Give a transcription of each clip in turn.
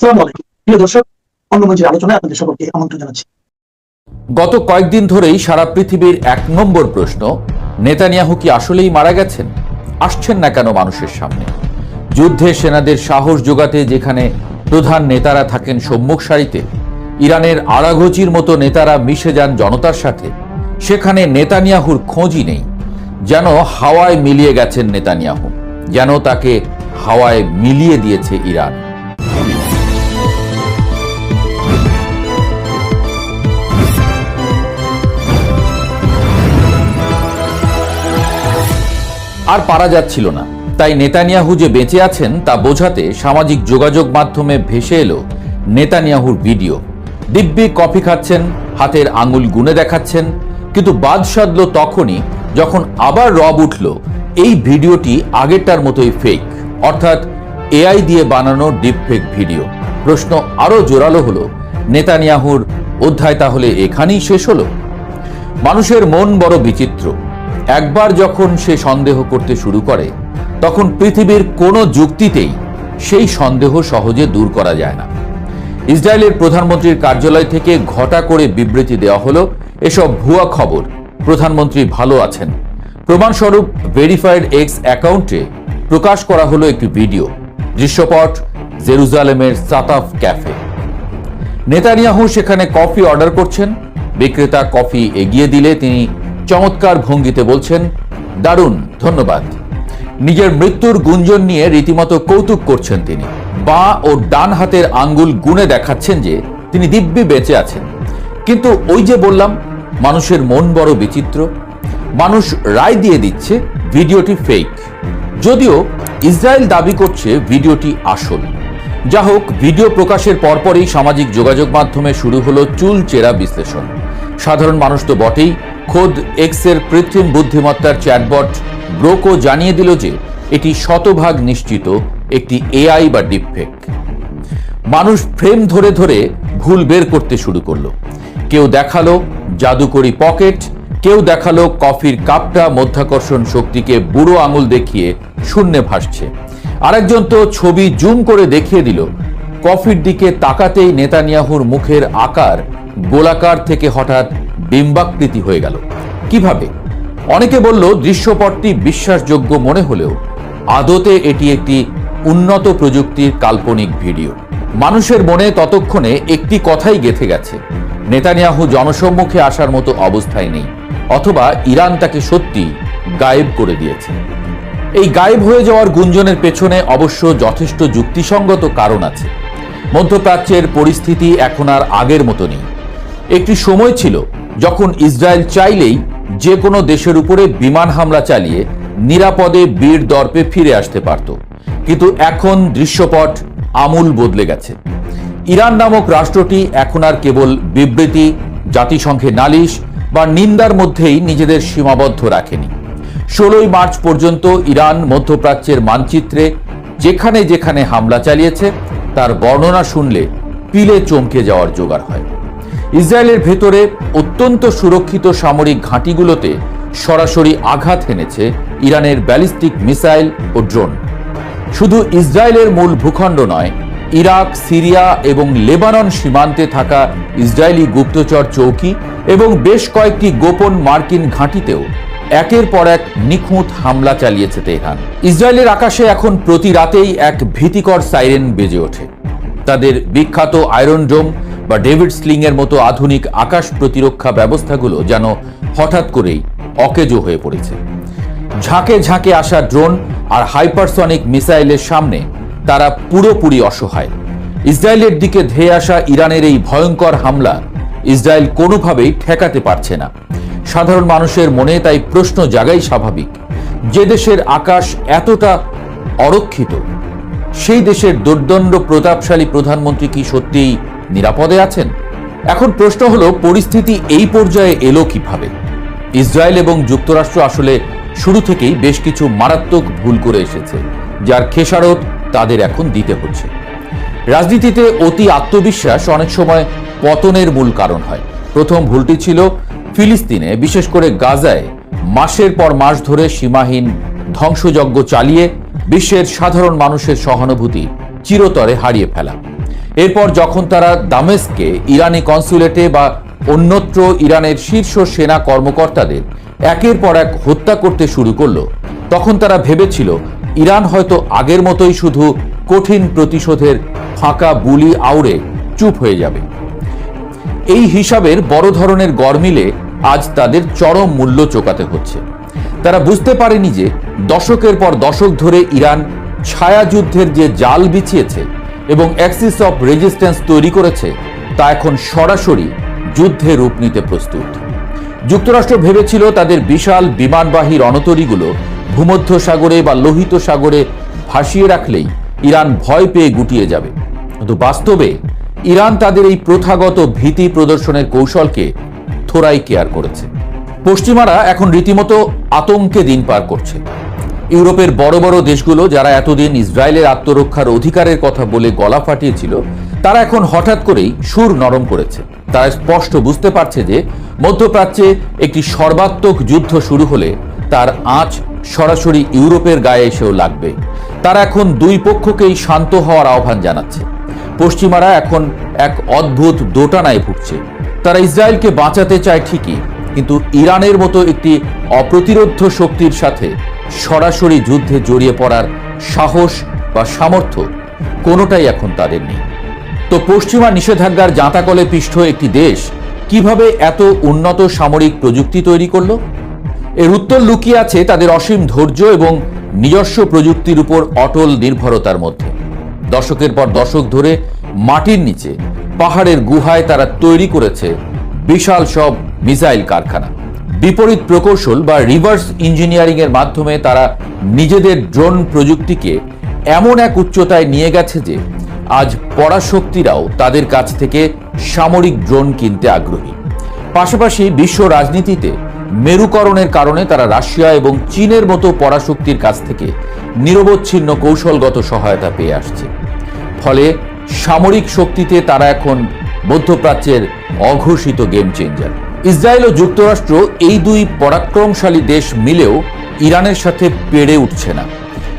আসসালামু আলাইকুম প্রিয় দর্শক, অন্নমঞ্চের আলোচনায় আপনাদের সকলকে আমন্ত্রণ জানাচ্ছি। গত কয়েকদিন ধরেই সারা পৃথিবীর ১ নম্বর প্রশ্ন, নেতানিয়াহু কি আসলেই মারা গেছেন? আসছেন না কেন মানুষের সামনে? যুদ্ধে সেনাদের সাহস জোগাতে যেখানে প্রধান নেতারা থাকেন সম্মুখ সারিতে, ইরানের আরাঘচির মতো নেতারা মিশে যান জনতার সাথে, সেখানে নেতানিয়াহুর খোঁজই নেই। যেন হাওয়ায় মিলিয়ে গেছেন নেতানিয়াহু, যেন তাকে হাওয়ায় মিলিয়ে দিয়েছে ইরান। আর পারা যাচ্ছিল না, তাই নেতানিয়াহু যে বেঁচে আছেন তা বোঝাতে সামাজিক যোগাযোগ মাধ্যমে ভেসে এলো নেতানিয়াহুর ভিডিও। দিব্যি কফি খাচ্ছেন, হাতের আঙুল গুনে দেখাচ্ছেন, কিন্তু বাদ সাধল তখনই যখন আবার রব উঠল এই ভিডিওটি আগেরটার মতোই ফেক, অর্থাৎ এআই দিয়ে বানানো ডিপফেক ভিডিও। প্রশ্ন আরো জোরালো হলো, নেতানিয়াহুর অধ্যায় তাহলে এখানেই শেষ হলো? মানুষের মন বড় বিচিত্র। একবার যখন সে সন্দেহ করতে শুরু করে, তখন পৃথিবীর কোনো যুক্তিতেই সেই সন্দেহ সহজে দূর করা যায় না। ইসরায়েলের প্রধানমন্ত্রীর কার্যালয় থেকে ঘটা করে বিবৃতি দেওয়া হলো এসব ভুয়া খবর, প্রধানমন্ত্রী ভালো আছেন। প্রমাণস্বরূপ ভেরিফাইড এক্স অ্যাকাউন্টে প্রকাশ করা হলো একটি ভিডিও, দৃশ্যপট জেরুজালেমের সাতাফ ক্যাফে। নেতানিয়াহু সেখানে কফি অর্ডার করছেন, বিক্রেতা কফি এগিয়ে দিলে তিনি চমৎকার ভঙ্গিতে বলছেন, দারুণ, ধন্যবাদ। নিজের মৃত্যুর গুঞ্জন নিয়ে রীতিমতো কৌতুক করছেন তিনি। বাঁ ও ডান হাতের আঙ্গুল গুনে দেখাচ্ছেন যে তিনি দিব্যি বেঁচে আছেন। কিন্তু ওই যে বললাম, মানুষের মন বড় বিচিত্র। মানুষ রায় দিয়ে দিচ্ছে ভিডিওটি ফেক, যদিও ইসরায়েল দাবি করছে ভিডিওটি আসল। যা হোক, ভিডিও প্রকাশের পরপরই সামাজিক যোগাযোগ মাধ্যমে শুরু হলো চুলচেরা বিশ্লেষণ। সাধারণ মানুষ তো বটেই, খোদ এক্সের কৃত্রিম বুদ্ধিমত্তার চ্যাটবট ব্রোকো জানিয়ে দিল যে এটি শতভাগ নিশ্চিত একটি এআই বা ডিপফেক। মানুষ ফ্রেম ধরে ধরে ভুল বের করতে শুরু করলো। কেউ দেখালো জাদুকরি পকেট, কেউ দেখালো কফির কাপটা মধ্যাকর্ষণ শক্তিকে বুড়ো আঙুল দেখিয়ে শূন্যে ভাসছে। আরেকজন তো ছবি জুম করে দেখিয়ে দিল কফির দিকে তাকাতেই নেতানিয়াহুর মুখের আকার গোলাকার থেকে হঠাৎ ডিম্বাকৃতি হয়ে গেল। কিভাবে? অনেকে বলল দৃশ্যপটটি বিশ্বাসযোগ্য মনে হলেও আদতে এটি একটি উন্নত প্রযুক্তির কাল্পনিক ভিডিও। মানুষের মনে ততক্ষণে একটি কথাই গেঁথে গেছে, নেতানিয়াহু জনসম্মুখে আসার মতো অবস্থায় নেই, অথবা ইরান তাকে সত্যি গায়েব করে দিয়েছে। এই গায়েব হয়ে যাওয়ার গুঞ্জনের পেছনে অবশ্য যথেষ্ট যুক্তিসঙ্গত কারণ আছে। মধ্যপ্রাচ্যের পরিস্থিতি এখন আর আগের মতো নেই। একটি সময় ছিল যখন ইসরায়েল চাইলেই যে কোনো দেশের উপরে বিমান হামলা চালিয়ে নিরাপদে বীর দর্পে ফিরে আসতে পারত, কিন্তু এখন দৃশ্যপট আমূল বদলে গেছে। ইরান নামক রাষ্ট্রটি এখন আর কেবল বিবৃতি, জাতিসংঘে নালিশ বা নিন্দার মধ্যেই নিজেদের সীমাবদ্ধ রাখেনি। 16ই মার্চ পর্যন্ত ইরান মধ্যপ্রাচ্যের মানচিত্রে যেখানে যেখানে হামলা চালিয়েছে তার বর্ণনা শুনলে পিলে চমকে যাওয়ার জোগাড় হয়। ইসরায়েলের ভেতরে অত্যন্ত সুরক্ষিত সামরিক ঘাঁটিগুলোতে সরাসরি আঘাত হেনেছে ইরানের ব্যালিস্টিক মিসাইল ও ড্রোন। শুধু ইসরায়েলের মূল ভূখণ্ড নয়, ইরাক, সিরিয়া এবং লেবানন সীমান্তে থাকা ইসরায়েলি গুপ্তচর চৌকি এবং বেশ কয়েকটি গোপন মার্কিন ঘাঁটিতেও একের পর এক নিখুঁত হামলা চালিয়েছে তেহরান। ইসরায়েলের আকাশে এখন প্রতি রাতেই এক ভীতিকর সাইরেন বেজে ওঠে। তাদের বিখ্যাত আয়রন ডোম বা ডেভিড স্লিং এর মতো আধুনিক আকাশ প্রতিরক্ষা ব্যবস্থাগুলো যেন হঠাৎ করেই অকেজো হয়ে পড়েছে। ঝাঁকে ঝাঁকে আসা ড্রোন আর হাইপারসনিক মিসাইলের সামনে তারা পুরোপুরি অসহায়। ইসরায়েলের দিকে ধেয়ে আসা ইরানের এই ভয়ঙ্কর হামলা ইসরায়েল কোনোভাবেই ঠেকাতে পারছে না। সাধারণ মানুষের মনে তাই প্রশ্ন জাগাই স্বাভাবিক, যে দেশের আকাশ এতটা অরক্ষিত, সেই দেশের দুর্দণ্ড প্রতাপশালী প্রধানমন্ত্রী কি সত্যিই নিরাপদে আছেন? এখন প্রশ্ন হলো, পরিস্থিতি এই পর্যায়ে এলো কিভাবে? ইসরায়েল এবং যুক্তরাষ্ট্র আসলে শুরু থেকেই বেশ কিছু মারাত্মক ভুল করে এসেছে, যার খেসারত তাদের এখন দিতে হচ্ছে। রাজনীতিতে অতি আত্মবিশ্বাস অনেক সময় পতনের মূল কারণ হয়। প্রথম ভুলটি ছিল ফিলিস্তিনে, বিশেষ করে গাজায় মাসের পর মাস ধরে সীমাহীন ধ্বংসযজ্ঞ চালিয়ে বিশ্বের সাধারণ মানুষের সহানুভূতি চিরতরে হারিয়ে ফেলা। এরপর যখন তারা দামেস্কে ইরানি কনসুলেটে বা অন্যত্র ইরানের শীর্ষ সেনা কর্মকর্তাদের একের পর এক হত্যা করতে শুরু করলো, তখন তারা ভেবেছিল ইরান হয়তো আগের মতোই শুধু কঠিন প্রতিশোধের ফাঁকা বুলি আউড়ে চুপ হয়ে যাবে। এই হিসাবের বড় ধরনের গরমিলে আজ তাদের চরম মূল্য চোকাতে হচ্ছে। তারা বুঝতে পারেনি যে দশকের পর দশক ধরে ইরান ছায়াযুদ্ধের যে জাল বিছিয়েছে এবং অ্যাক্সিস অফ রেজিস্ট্যান্স তৈরি করেছে তা এখন সরাসরি যুদ্ধে রূপ নিতে প্রস্তুত। যুক্তরাষ্ট্র ভেবেছিল তাদের বিশাল বিমানবাহী রণতরীগুলো ভূমধ্য সাগরে বা লোহিত সাগরে ভাসিয়ে রাখলেই ইরান ভয় পেয়ে গুটিয়ে যাবে, কিন্তু বাস্তবে ইরান তাদের এই প্রথাগত ভীতি প্রদর্শনের কৌশলকে থোড়াই কেয়ার করেছে। পশ্চিমারা এখন রীতিমতো আতঙ্কে দিন পার করছে। ইউরোপের বড় বড় দেশগুলো যারা এতদিন ইসরায়েলের আত্মরক্ষার অধিকারের কথা বলে গলা ফাটিয়েছিল, তারা এখন হঠাৎ করেই সুর নরম করেছে। তারা স্পষ্ট বুঝতে পারছে যে মধ্যপ্রাচ্যে একটি সর্বাত্মক যুদ্ধ শুরু হলে তার আঁচ সরাসরি ইউরোপের গায়ে এসেও লাগবে। তারা এখন দুই পক্ষকেই শান্ত হওয়ার আহ্বান জানাচ্ছে। পশ্চিমারা এখন এক অদ্ভুত দোটানায় ভুগছে। তারা ইসরায়েলকে বাঁচাতে চায় ঠিকই, কিন্তু ইরানের মতো একটি অপ্রতিরোধ্য শক্তির সাথে সরাসরি যুদ্ধে জড়িয়ে পড়ার সাহস বা সামর্থ্য কোনোটাই এখন তাদের নেই। তো পশ্চিমা নিষেধাজ্ঞার জাঁতাকলে পিষ্ট একটি দেশ কিভাবে এত উন্নত সামরিক প্রযুক্তি তৈরি করলো? এর উত্তর লুকিয়ে আছে তাদের অসীম ধৈর্য এবং নিজস্ব প্রযুক্তির উপর অটল নির্ভরতার মধ্যে। দশকের পর দশক ধরে মাটির নিচে পাহাড়ের গুহায় তারা তৈরি করেছে বিশাল সব মিসাইল কারখানা। বিপরীত প্রকৌশল বা রিভার্স ইঞ্জিনিয়ারিং এর মাধ্যমে তারা নিজেদের ড্রোন প্রযুক্তিকে এমন এক উচ্চতায় নিয়ে গেছে যে আজ পরাশক্তিরাও তাদের কাছ থেকে সামরিক ড্রোন কিনতে আগ্রহী। পাশাপাশি বিশ্ব রাজনীতিতে মেরুকরণের কারণে তারা রাশিয়া এবং চীনের মতো পরাশক্তির কাছ থেকে নিরবচ্ছিন্ন কৌশলগত সহায়তা পেয়ে আসছে। ফলে সামরিক শক্তিতে তারা এখন মধ্যপ্রাচ্যের অঘোষিত গেম চেঞ্জার। ইসরায়েল ও যুক্তরাষ্ট্র এই দুই পরাক্রমশালী দেশ মিলেও ইরানের সাথে পেরে উঠছে না।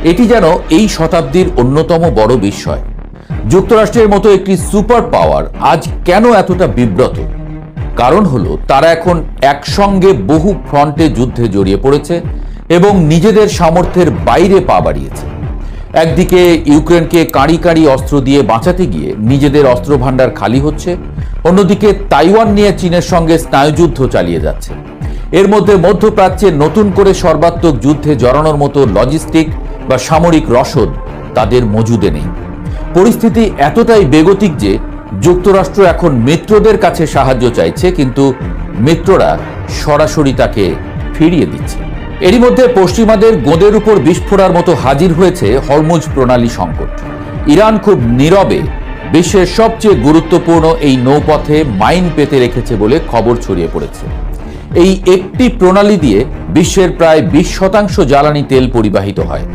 এটি যেন এই শতাব্দীর অন্যতম বড় বিস্ময়। যুক্তরাষ্ট্রের মতো একটি সুপার পাওয়ার আজ কেন এতটা বিব্রত? কারণ হলো তারা এখন একসঙ্গে বহু ফ্রন্টে যুদ্ধে জড়িয়ে পড়েছে এবং নিজেদের সামর্থ্যের বাইরে পা বাড়িয়েছে। একদিকে ইউক্রেনকে কাঁড়ি কাঁড়ি অস্ত্র দিয়ে বাঁচাতে গিয়ে নিজেদের অস্ত্র ভাণ্ডার খালি হচ্ছে, অন্যদিকে তাইওয়ান নিয়ে চীনের সঙ্গে স্নায়ুযুদ্ধ চালিয়ে যাচ্ছে। এর মধ্যে মধ্যপ্রাচ্যে নতুন করে সর্বাত্মক যুদ্ধে জড়ানোর মতো লজিস্টিক বা সামরিক রসদ তাদের মজুদে নেই। পরিস্থিতি এতটাই বেগতিক যে যুক্তরাষ্ট্র এখন মিত্রদের কাছে সাহায্য চাইছে, কিন্তু মিত্ররা সরাসরি তাকে ফিরিয়ে দিচ্ছে। এরই মধ্যে পশ্চিমাদের গোঁদের উপর বিস্ফোরার মতো হাজির হয়েছে হরমুজ প্রণালী সংকট। ইরান খুব নীরবে বিশ্বের সবচেয়ে গুরুত্বপূর্ণ এই নৌপথে মাইন পেতে রেখেছে বলে খবর ছড়িয়ে পড়েছে। এই একটি প্রণালী দিয়ে বিশ্বের প্রায় 20% জ্বালানি তেল পরিবাহিত হয়।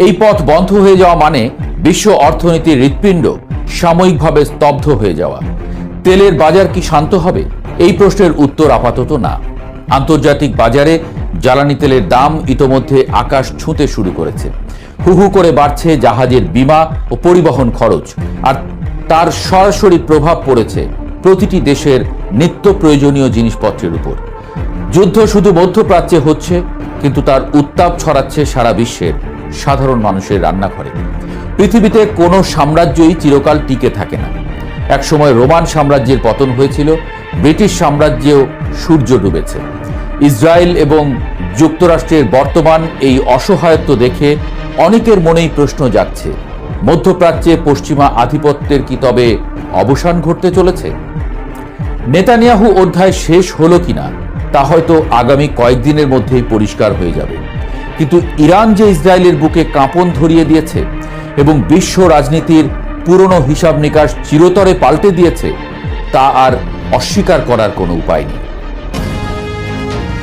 এই পথ বন্ধ হয়ে যাওয়া মানে বিশ্ব অর্থনীতির হৃৎপিণ্ড সাময়িকভাবে স্তব্ধ হয়ে যাওয়া। তেলের বাজার কি শান্ত হবে? এই প্রশ্নের উত্তর আপাতত না। আন্তর্জাতিক বাজারে জ্বালানি তেলের দাম ইতোমধ্যে আকাশ ছুঁতে শুরু করেছে। হু হু করে বাড়ছে জাহাজের বীমা ও পরিবহন খরচ, আর তার সরাসরি প্রভাব পড়েছে প্রতিটি দেশের নিত্য প্রয়োজনীয় জিনিসপত্রের উপর। যুদ্ধ শুধু মধ্যপ্রাচ্যে হচ্ছে, কিন্তু তার উত্তাপ ছড়াচ্ছে সারা বিশ্বের সাধারণ মানুষের রান্নাঘরে। পৃথিবীতে কোনো সাম্রাজ্যই চিরকাল টিকে থাকে না। একসময় রোমান সাম্রাজ্যের পতন হয়েছিল, ব্রিটিশ সাম্রাজ্যেও সূর্য ডুবেছে। ইসরায়েল এবং যুক্তরাষ্ট্রের বর্তমান এই অসহায়ত্ব দেখে অনেকের মনেই প্রশ্ন জাগছে, মধ্যপ্রাচ্যে পশ্চিমা আধিপত্যের কি তবে অবসান ঘটতে চলেছে? নেতানিয়াহু অধ্যায় শেষ হলো কিনা তা হয়তো আগামী কয়েকদিনের মধ্যেই পরিষ্কার হয়ে যাবে, কিন্তু ইরান যে ইসরায়েলের বুকে কাঁপন ধরিয়ে দিয়েছে এবং বিশ্ব রাজনীতির পুরনো হিসাব নিকাশ চিরতরে পাল্টে দিয়েছে, তা আর অস্বীকার করার কোনো উপায় নেই।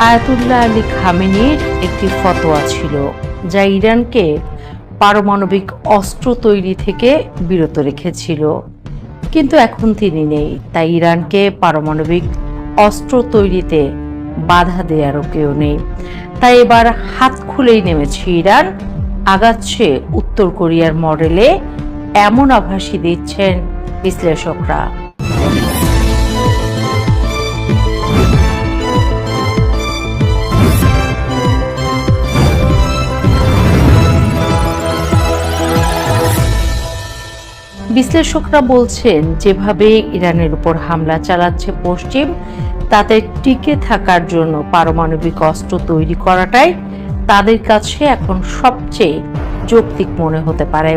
আয়াতুল্লাহ আলী খামেনির একটি ফতোয়া ছিল যা ইরানকে পারমাণবিক অস্ত্র তৈরি থেকে বিরত রেখেছিল, কিন্তু এখন তিনি নেই। তাই ইরানকে পারমাণবিক অস্ত্র তৈরিতে বাধা দেওয়ারও কেউ নেই। তাই এবার হাত খুলেই নেমেছে ইরান, আগাচ্ছে উত্তর কোরিয়ার মডেলে। এমন আভাসই দিচ্ছেন বিশ্লেষকরা। বিশ্লেষকরা বলছেন, যেভাবে ইরানের উপর হামলা চালাচ্ছে পশ্চিম, তাতে টিকে থাকার জন্য পারমাণবিক অস্ত্র তৈরি করাটাই তাদের কাছে এখন সবচেয়ে যৌক্তিক মনে হতে পারে।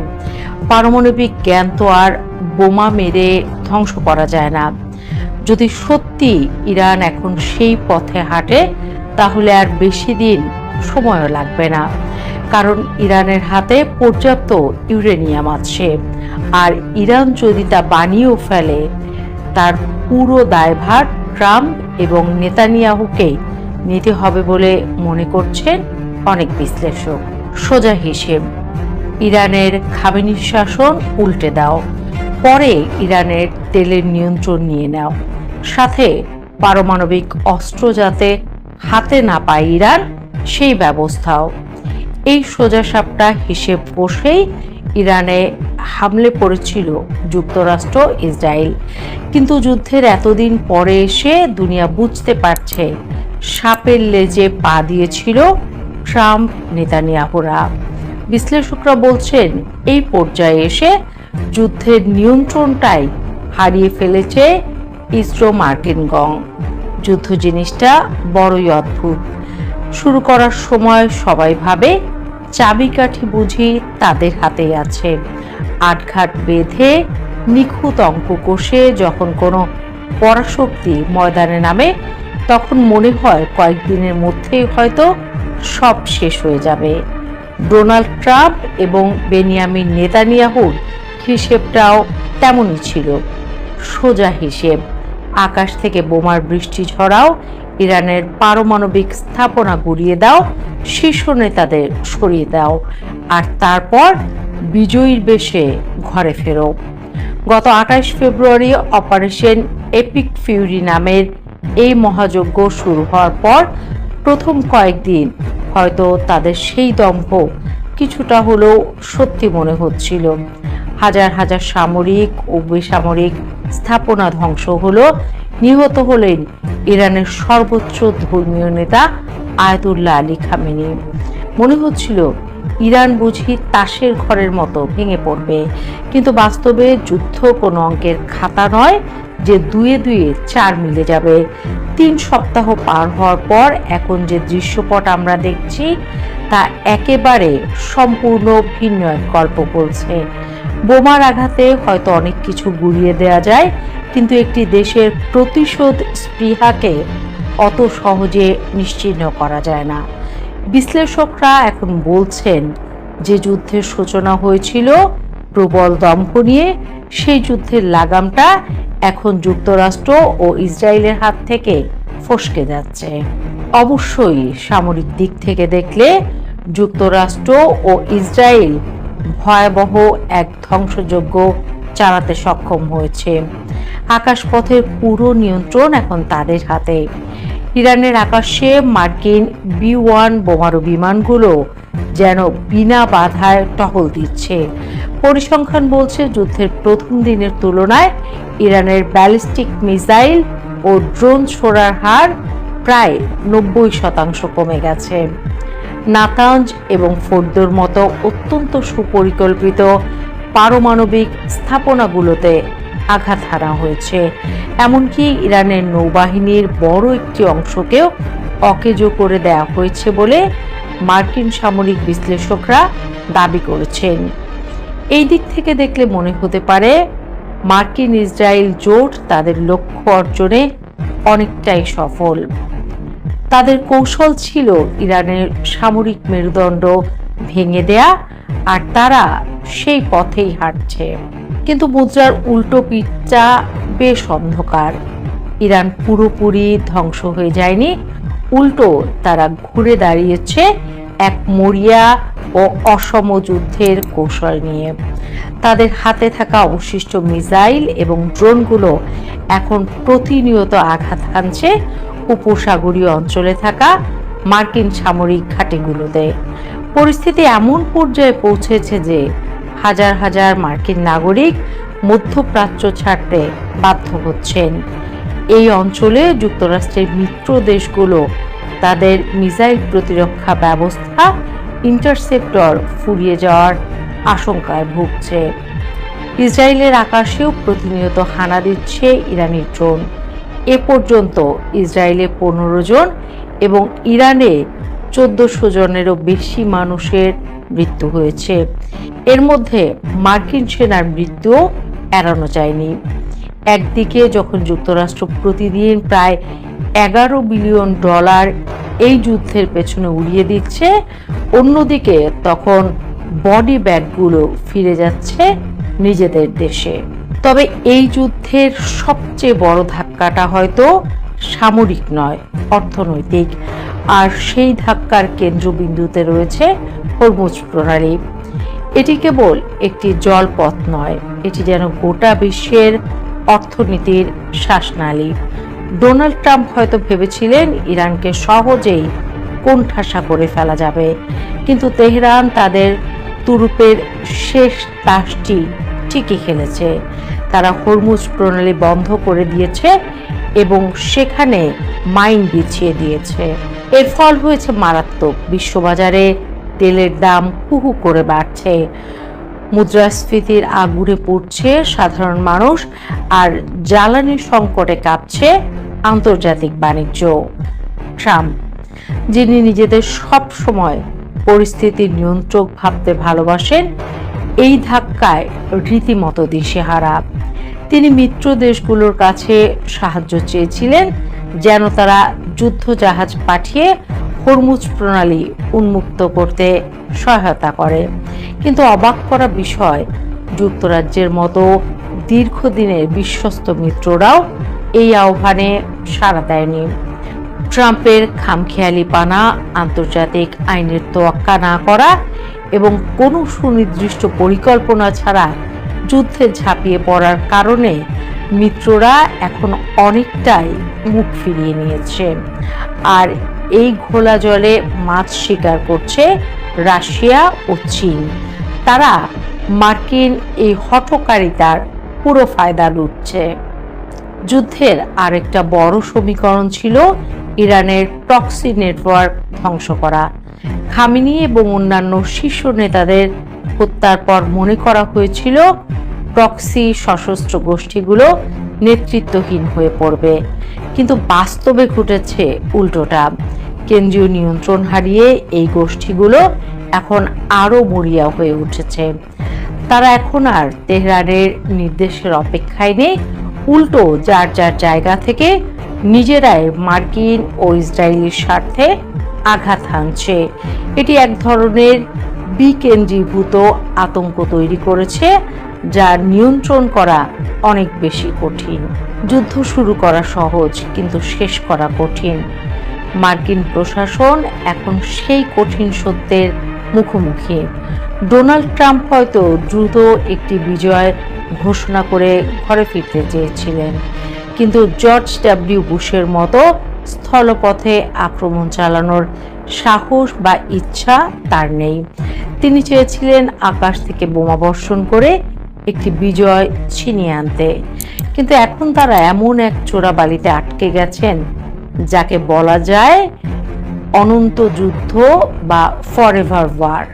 পারমাণবিক জ্ঞান তো আর বোমা মেরে ধ্বংস করা যায় না। যদি সত্যি ইরান এখন সেই পথে হাঁটে, তাহলে আর বেশি দিন সময়ও লাগবে না, কারণ ইরানের হাতে পর্যাপ্ত ইউরেনিয়াম আছে। আর ইরান যদি তা বানিয়েও ফেলে, তার পুরো দায়ভার ট্রাম্প এবং নেতানিয়াহুকে নিতে হবে বলে মনে করছেন অনেক বিশ্লেষক। সোজা হিসেব, ইরানের খামেনি শাসন উল্টে দাও, পরে ইরানের তেলের নিয়ন্ত্রণ নিয়ে নাও, সাথে পারমাণবিক অস্ত্র যাতে হাতে না পায় ইরান, সেই ব্যবস্থাও। এই সোজাসাপটা হিসেব কষেই ইরানে হামলে পড়েছিল যুক্তরাষ্ট্র, ইসরায়েল। কিন্তু যুদ্ধের এতদিন পরে এসে দুনিয়া বুঝতে পারছে সাপের লেজে পা দিয়েছিল ট্রাম্প, নেতানিয়াহুরা। বিশ্লেষকরা বলছেন, এই পর্যায়ে এসে যুদ্ধের নিয়ন্ত্রণটাই হারিয়ে ফেলেছে ইসরো মার্কিন গং। যুদ্ধ জিনিসটা বড়ই অদ্ভুত। শুরু করার সময় সবাই ভাবে চাবিকাঠি বুঝি তাদের হাতেই আছে। আটঘাট বেঁধে নিখুঁত অঙ্ক কষে যখন কোনো পরাশক্তি ময়দানে নামে, তখন মনে হয় কয়েকদিনের মধ্যেই হয়তো সব শেষ হয়ে যাবে। ডোনাল্ড ট্রাম্প এবং বেনিয়ামিন নেতানিয়াহুর হিসেবটাও তেমনই ছিল। সোজা হিসেব, আকাশ থেকে বোমার বৃষ্টি ঝরাও, ইরানের পারমাণবিক স্থাপনা গুড়িয়ে দাও, শীর্ষ নেতাদের সরিয়ে দাও, আর তারপর বিজয়ীর বেশে ঘরে ফেরো। গত 28 ফেব্রুয়ারি অপারেশন এপিক ফিউরি নামের এই মহাযজ্ঞ শুরু হওয়ার পর প্রথম কয়েকদিন হয়তো তাদের সেই দম্ভ কিছুটা হলেও সত্যি মনে হচ্ছিল। হাজার হাজার সামরিক ও বেসামরিক স্থাপনা ধ্বংস হলো, নিহত হলেন ইরানের সর্বোচ্চ ধর্মীয় নেতা আয়াতুল্লাহ আলী খামেনি। মনে হচ্ছিল ইরান বুঝি তাসের ঘরের মতো ভেঙে পড়বে, কিন্তু বাস্তবে যুদ্ধ কোনো অঙ্কের খাতা নয় যে দুয়ে দুয়ে 4 মিলে যাবে। 3 সপ্তাহ পার হওয়ার পর এখন যে দৃশ্যপট আমরা দেখছি, তা একেবারে সম্পূর্ণ ভিন্ন এক গল্প বলছে। বোমার আঘাতে হয়তো অনেক কিছু গুড়িয়ে দেওয়া যায়, কিন্তু একটি দেশের প্রতিশোধ স্পৃহাকে অত সহজে নিশ্চিহ্ন করা যায় না। বিশ্লেষকরা এখন বলছেন, যে যুদ্ধের সূচনা হয়েছিল প্রবল দম্ভ নিয়ে, সেই যুদ্ধের লাগামটা এখন যুক্তরাষ্ট্র ও ইসরায়েলের হাত থেকে ফসকে যাচ্ছে। অবশ্যই সামরিক দিক থেকে দেখলে যুক্তরাষ্ট্র ও ইসরায়েল ভয়াবহ এক ধ্বংসযজ্ঞ চালাতে সক্ষম হয়েছে। আকাশপথের পুরো নিয়ন্ত্রণ এখন তাদের হাতে। ইরানের আকাশে মার্কিন B-1 বোমারু বিমানগুলো যেন বিনা বাধায় টহল দিচ্ছে। পরিসংখ্যান বলছে, যুদ্ধের প্রথম দিনের তুলনায় ইরানের ব্যালিস্টিক মিসাইল ও ড্রোন ছোড়ার হার প্রায় 90% কমে গেছে। নাতাঞ্জ এবং ফোর্দোর মতো অত্যন্ত সুপরিকল্পিত পারমাণবিক স্থাপনাগুলোতে আঘাত হানা হয়েছে। এমনকি ইরানের নৌবাহিনীর বড় একটি অংশকেও অকেজো করে দেওয়া হয়েছে বলে মার্কিন সামরিক বিশ্লেষকরা দাবি করেছেন। এই দিক থেকে দেখলে মনে হতে পারে মার্কিন ইসরায়েল জোট তাদের লক্ষ্য অর্জনে অনেকটাই সফল। তাদের কৌশল ছিল ইরানের সামরিক মেরুদণ্ড ভেঙে দেয়া, আর তারা সেই পথেই হাঁটছে। কিন্তু মুদ্রার উল্টো পিঠটা বেশ অন্ধকার। ইরান পুরোপুরি ধ্বংস হয়ে যায়নি, উল্টো তারা ঘুরে দাঁড়িয়েছে এক মরিয়া ও অসম যুদ্ধের কৌশল নিয়ে। তাদের হাতে থাকা অবশিষ্ট মিসাইল এবং ড্রোনগুলো এখন প্রতিনিয়ত আঘাত হানছে উপসাগরীয় অঞ্চলে থাকা মার্কিন সামরিক ঘাঁটিগুলোতে। পরিস্থিতি এমন পর্যায়ে পৌঁছেছে যে হাজার হাজার মার্কিন নাগরিক মধ্যপ্রাচ্য ছাড়তে বাধ্য হচ্ছেন। এই অঞ্চলে যুক্তরাষ্ট্রের মিত্র দেশগুলো তাদের মিসাইল প্রতিরক্ষা ব্যবস্থা ইন্টারসেপ্টর ফুরিয়ে যাওয়ার আশঙ্কায় ভুগছে। ইসরায়েলের আকাশেও প্রতিনিয়ত হানা দিচ্ছে ইরানি ড্রোন। এ পর্যন্ত ইসরায়েলে 15 জন এবং ইরানে 1400 জনেরও বেশি মানুষের মৃত্যু হয়েছে। এর মধ্যে মার্কিন সেনার মৃত্যুও এড়ানো যায়নি। একদিকে যখন যুক্তরাষ্ট্র প্রতিদিন প্রায় $11 বিলিয়ন এই যুদ্ধের পেছনে উড়িয়ে দিচ্ছে, অন্যদিকে তখন বডি ব্যাগগুলো ফিরে যাচ্ছে নিজেদের দেশে। তবে এই যুদ্ধের সবচেয়ে বড় ধাক্কাটা হয়তো সামরিক নয়, অর্থনৈতিক। আর সেই ধাক্কার কেন্দ্রবিন্দুতে রয়েছে হরমুজ প্রণালী। এটি কেবল একটি জলপথ নয়, এটি যেন গোটা বিশ্বের অর্থনীতির শ্বাসনালী। ডোনাল্ড ট্রাম্প হয়তো ভেবেছিলেন ইরানকে সহজেই কোণঠাসা করে ফেলা যাবে, কিন্তু তেহরান তাদের তুরুপের শেষ তাসটি ঠিকই খেলেছে। তারা হরমুজ প্রণালী বন্ধ করে দিয়েছে এবং সেখানে মাইন বিছিয়ে দিয়েছে। এর ফল হয়েছে মারাত্মক। বিশ্ববাজারে তেলের দাম হু হু করে বাড়ছে, মুদ্রাস্ফীতির আগুনে পড়ছে সাধারণ মানুষ, আর জ্বালানি সংকটে কাঁপছে আন্তর্জাতিক বাণিজ্য। ট্রাম্প, যিনি নিজেদের সব সময় পরিস্থিতির নিয়ন্ত্রক ভাবতে ভালোবাসেন, এই ধাক্কায় রীতিমতো দিশেহারা। তিনি মিত্র দেশগুলোর কাছে সাহায্য চেয়েছিলেন যেন তারা যুদ্ধ জাহাজ পাঠিয়ে হরমুজ প্রণালী উন্মুক্ত করতে সহায়তা করে। কিন্তু অবাক করা বিষয়, যুক্তরাজ্যের মতো দীর্ঘদিনের বিশ্বস্ত মিত্ররাও এই আহ্বানে সাড়া দেয়নি। ট্রাম্পের খামখেয়ালিপানা, আন্তর্জাতিক আইনের তোয়াক্কা না করা এবং কোনো সুনির্দিষ্ট পরিকল্পনা ছাড়া যুদ্ধে ঝাঁপিয়ে পড়ার কারণে মিত্ররা এখন অনেকটাই মুখ ফিরিয়ে নিয়েছে। আর এই ঘোলা জলে মাছ শিকার করছে রাশিয়া ও চীন। তারা মার্কিন এই হঠকারিতার পুরো ফায়দা লুটছে। যুদ্ধের আরেকটা বড় সমীকরণ ছিল ইরানের প্রক্সি নেটওয়ার্ক ধ্বংস করা। খামেনি এবং অন্যান্য শীর্ষ নেতাদের হত্যার পর মনে করা হয়েছিল প্রক্সি সশস্ত্র গোষ্ঠীগুলো নেতৃত্বহীন হয়ে পড়বে, কিন্তু বাস্তবে ঘটেছে উল্টোটা। কেন্দ্রীয় নিয়ন্ত্রণ হারিয়ে এই গোষ্ঠীগুলো এখন আরো মরিয়া হয়ে উঠেছে। তারা এখন আর তেহরানের নির্দেশের অপেক্ষায় নেই, উল্টো যার যার জায়গা থেকে নিজেরাই মার্কিন ও ইসরায়েলের স্বার্থে আঘাত হানছে। এটি এক ধরনের বিকেন্দ্রীভূত আতঙ্ক তৈরি করেছে, যা নিয়ন্ত্রণ করা অনেক বেশি কঠিন। যুদ্ধ শুরু করা সহজ, কিন্তু শেষ করা কঠিন। মার্কিন প্রশাসন এখন সেই কঠিন সত্যের মুখোমুখি। ডোনাল্ড ট্রাম্প হয়তো দ্রুত একটি বিজয় ঘোষণা করে ঘরে ফিরতে চেয়েছিলেন, কিন্তু জর্জ ডব্লিউ বুশের মতো স্থলপথে আক্রমণ চালানোর সাহস বা ইচ্ছা তার নেই। তিনি চেয়েছিলেন আকাশ থেকে বোমা বর্ষণ করে একটি বিজয় ছিনিয়ে আনতে, কিন্তু এখন তারা এমন এক চোরাবালিতে আটকে গেছেন যাকে বলা যায় অনন্ত যুদ্ধ বা ফরএভার ওয়ার।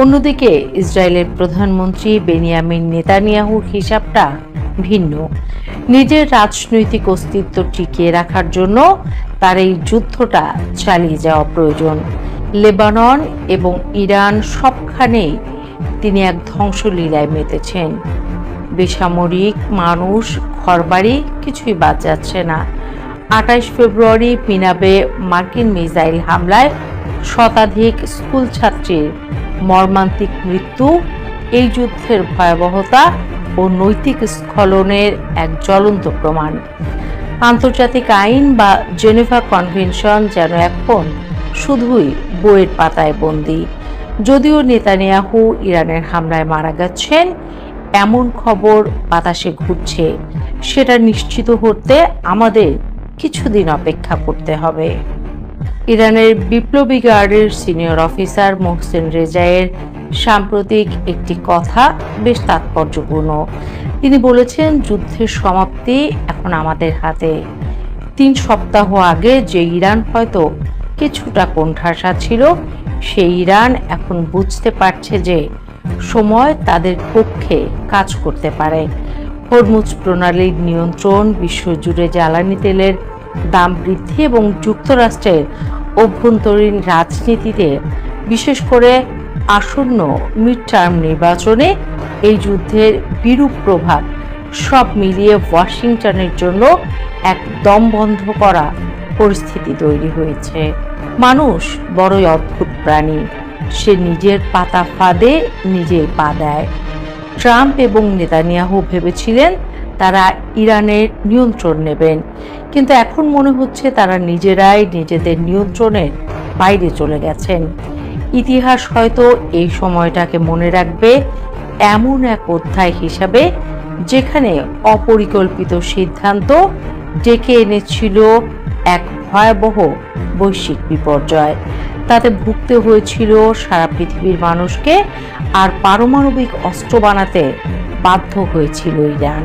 অন্যদিকে ইসরায়েলের প্রধানমন্ত্রী বেনিয়ামিন নেতানিয়াহুর হিসাবটা ভিন্ন। নিজের রাজনৈতিক অস্তিত্ব টিকিয়ে রাখার জন্য তার এই যুদ্ধটা চালিয়ে যাওয়া প্রয়োজন। লেবানন এবং ইরান সবখানেই তিনি এক ধ্বংসলীলায় মেতেছেন। বেসামরিক মানুষ, ঘরবাড়ি কিছুই বাদ যাচ্ছে না। 28 ফেব্রুয়ারি পিনাবে মার্কিন মিসাইল হামলায় শতাধিক স্কুল ছাত্রীর মর্মান্তিক মৃত্যু এই যুদ্ধের ভয়াবহতা ও নৈতিক স্খলনের এক জ্বলন্ত প্রমাণ। আন্তর্জাতিক আইন বা জেনেভা কনভেনশন যেন এখন শুধুই বইয়ের পাতায় বন্দী। যদিও নেতানিয়াহু ইরানের হামলায় মারা গেছেন এমন খবর বাতাসে ঘুরছে, সেটা নিশ্চিত করতে আমাদের কিছুদিন অপেক্ষা করতে হবে। ইরানের বিপ্লবী গার্ডের সিনিয়র অফিসার মোহসেন রেজায়ের সাম্প্রতিক একটি কথা বেশ তাৎপর্যপূর্ণ। তিনি বলেছেন, যুদ্ধের সমাপ্তি এখন আমাদের হাতে। 3 সপ্তাহ আগে যে ইরান হয়তো কিছুটা কোণঠাসা ছিল, সেই ইরান এখন বুঝতে পারছে যে সময় তাদের পক্ষে কাজ করতে পারে। হরমুজ প্রণালীর নিয়ন্ত্রণ, বিশ্বজুড়ে জ্বালানি তেলের দাম বৃদ্ধি এবং যুক্তরাষ্ট্রের অভ্যন্তরীণ রাজনীতিতে, বিশেষ করে আসন্ন মিড টার্ম নির্বাচনে এই যুদ্ধের বিরূপ প্রভাব সব মিলিয়ে ওয়াশিংটনের জন্য এক দম বন্ধ করা পরিস্থিতি তৈরি হয়েছে। মানুষ বড়ই অদ্ভুত প্রাণী, সে নিজের পাতা ফাঁদে নিজেই পা দেয়। ট্রাম্প এবং নেতানিয়াহু ভেবেছিলেন তারা ইরানের নিয়ন্ত্রণ নেবেন, কিন্তু এখন মনে হচ্ছে তারা নিজেরাই নিজেদের নিয়ন্ত্রণের বাইরে চলে গেছেন। ইতিহাস হয়তো এই সময়টাকে মনে রাখবে এমন এক অধ্যায় হিসাবে, যেখানে অপরিকল্পিত সিদ্ধান্ত ডেকে এনেছিল এক ভয়াবহ বৈশ্বিক বিপর্যয়। তাতে ভুগতে হয়েছিল সারা পৃথিবীর মানুষকে, আর পারমাণবিক অস্ত্র বানাতে বাধ্য হয়েছিল ইরান।